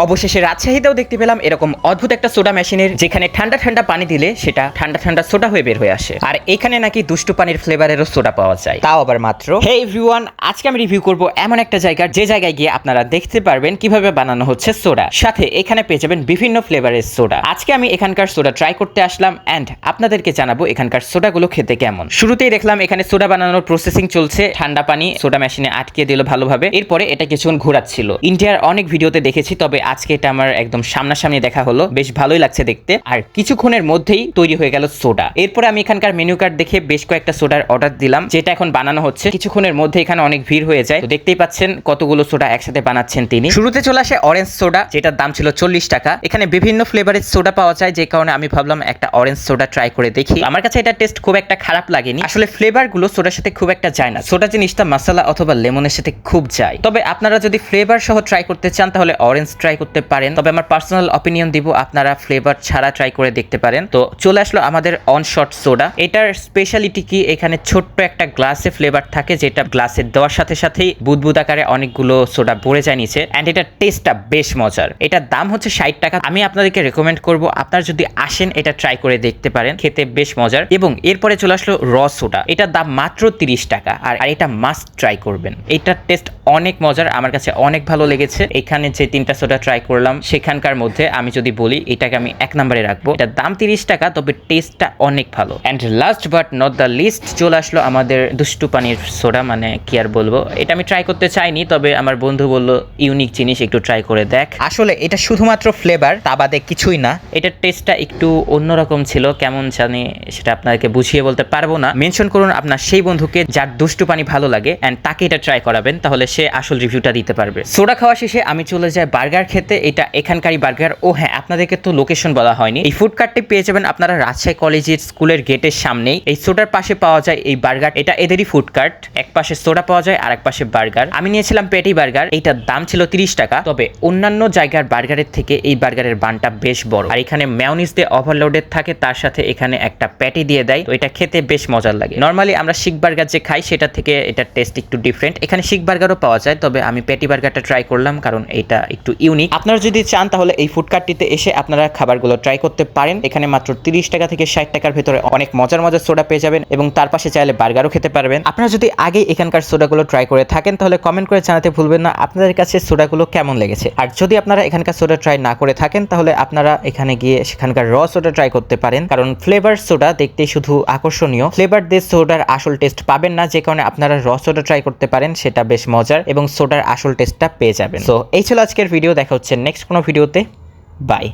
অবশেষে রাজশাহীতেও দেখতে পেলাম এরকম অদ্ভুত একটা সোডা মেশিনের, যেখানে ঠান্ডা ঠান্ডা পানি দিলে সেটা ঠান্ডা ঠান্ডা সোডা হয়ে বের হয়ে আসে। আর এখানে নাকি দুষ্টু পানির ফ্লেভারেরও সোডা পাওয়া যায়, তাও আবার মাত্র। হে এভরিওয়ান, আজকে আমি রিভিউ করব এমন একটা জায়গার, যে জায়গায় গিয়ে আপনারা দেখতে পারবেন কিভাবে বানানো হচ্ছে সোডা, সাথে এখানে পেয়ে যাবেন বিভিন্ন ফ্লেভারের সোডা। আজকে আমি এখানকার সোডা ট্রাই করতে আসলাম এন্ড আপনাদেরকে জানাবো এখানকার সোডাগুলো খেতে কেমন। শুরুতেই দেখলাম এখানে সোডা বানানোর প্রসেসিং চলছে, ঠান্ডা পানি সোডা মেশিনে আটকে দিল ভালোভাবে, এরপরে এটা কিছুক্ষণ ঘোরাচ্ছিল। ইন্ডিয়ার অনেক ভিডিওতে দেখেছি, তবে আজকে এটা আমার একদম সামনাসামনি দেখা হলো, বেশ ভালোই লাগছে দেখতে। আর কিছুক্ষণের মধ্যেই তৈরি হয়ে গেল সোডা। এরপরে আমি এখানকার মেনু কার্ড দেখে বেশ কয়েকটা সোডার অর্ডার দিলাম, যেটা এখন বানানো হচ্ছে। কিছুক্ষণের মধ্যে এখানে অনেক ভিড় হয়ে যায়, তো দেখতেই পাচ্ছেন কতগুলো সোডা একসাথে বানাচ্ছেন তিনি। শুরুতে চলে আসে অরেঞ্জ সোডা, যেটার দাম ছিল 40 টাকা। এখানে বিভিন্ন ফ্লেভারের সোডা পাওয়া যায়, যে কারণে আমি ভাবলাম একটা অরেঞ্জ সোডা ট্রাই করে দেখি। আমার কাছে এটা টেস্ট খুব একটা খারাপ লাগেনি। আসলে ফ্লেভার গুলো সোডার সাথে খুব একটা যায় না, সোডা জিনিসটা মশলা অথবা লেমনের সাথে খুব যায়। তবে আপনারা যদি ফ্লেভার সহ ট্রাই করতে চান তাহলে অরেঞ্জ ট্রাই করতে পারেন, তবে আমার পার্সোনাল অপিনিয়ন দিব আপনারা ফ্লেভার ছাড়া ট্রাই করে দেখতে পারেন। তো চলে আসলো আমাদের অন শট সোডা। এটার স্পেশালিটি কি, এখানে ছোট্ট একটা গ্লাসে ফ্লেভার থাকে, যেটা গ্লাসে দেওয়ার সাথে সাথেই বুদবুদ আকারে অনেকগুলো সোডা পড়ে যায় নিচে। এন্ড এটার টেস্টটা বেশ মজার। এটার দাম হচ্ছে 60 টাকা। আমি আপনাদেরকে রেকমেন্ড করব আপনারা যদি আসেন এটা ট্রাই করে দেখতে পারেন, খেতে বেশ মজার। এবং এরপরে চলে আসলো র সোডা, এটার দাম মাত্র 30 টাকা। আর এটা মাস্ট ট্রাই করবেন, এটার টেস্ট অনেক মজার, আমার কাছে অনেক ভালো লেগেছে। এখানে যে 3টা সোডা ট্রাই করলাম সেখানকার মধ্যে আমি যদি বলি এটাকে আমি 1 নম্বরে রাখবো। এটার দাম 30 টাকা, তবে টেস্টটা অনেক ভালো। And last but not the least চলে আসলো আমাদের দুষ্টু পানির সোডা, মানে কি আর বলবো, এটা আমি ট্রাই করতে চাইনি, তবে আমার বন্ধু বললো ইউনিক জিনিস একটু ট্রাই করে দেখ। আসলে এটা শুধুমাত্র ফ্লেভার, তা বাদে কিছুই না। এটার টেস্টটা একটু অন্যরকম ছিল, কেমন জানি সেটা আপনাদেরকে বুঝিয়ে বলতে পারবো না। মেনশন করুন আপনার সেই বন্ধুকে যার দুষ্টু পানি ভালো লাগে এন্ড তাকে এটা ট্রাই করাবেন, তাহলে সে আসল রিভিউটা দিতে পারবে। সোডা খাওয়া শেষে আমি চলে যাই বার্গার খেতে। এটা এখানকারই বার্গার। ও হ্যাঁ, আপনাদেরকে তো লোকেশন বলা হয়নি। এই ফুড কার্টটি পেয়ে যাবেন আপনারা রাজশাহী কলেজের স্কুলের গেটের সামনেই। এই সোডার পাশে পাওয়া যায় এই বার্গার, এটা এদেরই ফুড কার্ট। এক পাশে সোডা পাওয়া যায় আর এক পাশে বার্গার। আমি নিয়েছিলাম পেটি বার্গার, এইটার দাম ছিল 30 টাকা। তবে অন্যান্য জায়গার বার্গারের থেকে এই বার্গারের বানটা বেশ বড়, আর এখানে মেয়োনিজ দিয়ে ওভারলোডেড থাকে, তার সাথে এখানে একটা প্যাটি দিয়ে দেয়, তো এটা খেতে বেশ মজার লাগে। নর্মালি আমরা শিক বার্গার যে খাই সেটা থেকে এটার টেস্ট একটু ডিফারেন্ট। এখানে শিক বার্গারও পাওয়া যায়, তবে আমি পেটি বার্গারটা ট্রাই করলাম কারণ এটা একটু ইউনিক। আপনারা যদি চান তাহলে এই ফুড কার্টটিতে এসে আপনারা খাবারগুলো ট্রাই করতে পারেন। এখানে মাত্র 30 টাকা থেকে 60 টাকার ভেতরে অনেক মজার মজার সোডা পেয়ে যাবেন, এবং তার পাশে চাইলে বার্গারও খেতে পারবেন। আপনারা যদি আগে এখানকার সোডাগুলো ট্রাই করে থাকেন তাহলে কমেন্ট করে জানাতে ভুলবেন না আপনাদের কাছে সোডাগুলো কেমন লেগেছে। আর যদি আপনারা এখানকার সোডা ট্রাই না করে থাকেন তাহলে আপনারা এখানে গিয়ে সেখানকার র সোডা ট্রাই করতে পারেন, কারণ ফ্লেভার সোডা দেখতে শুধু আকর্ষণীয়, ফ্লেভার দিয়ে সোডার আসল টেস্ট পাবেন না, যে কারণে আপনারা র সোডা ট্রাই করতে পারেন, সেটা বেশ মজার এবং সোডার আসল টেস্টটা পেয়ে যাবেন। সো এই ছিল আজকের ভিডিও, দেখা হচ্ছে নেক্সট কোনো ভিডিওতে। বাই।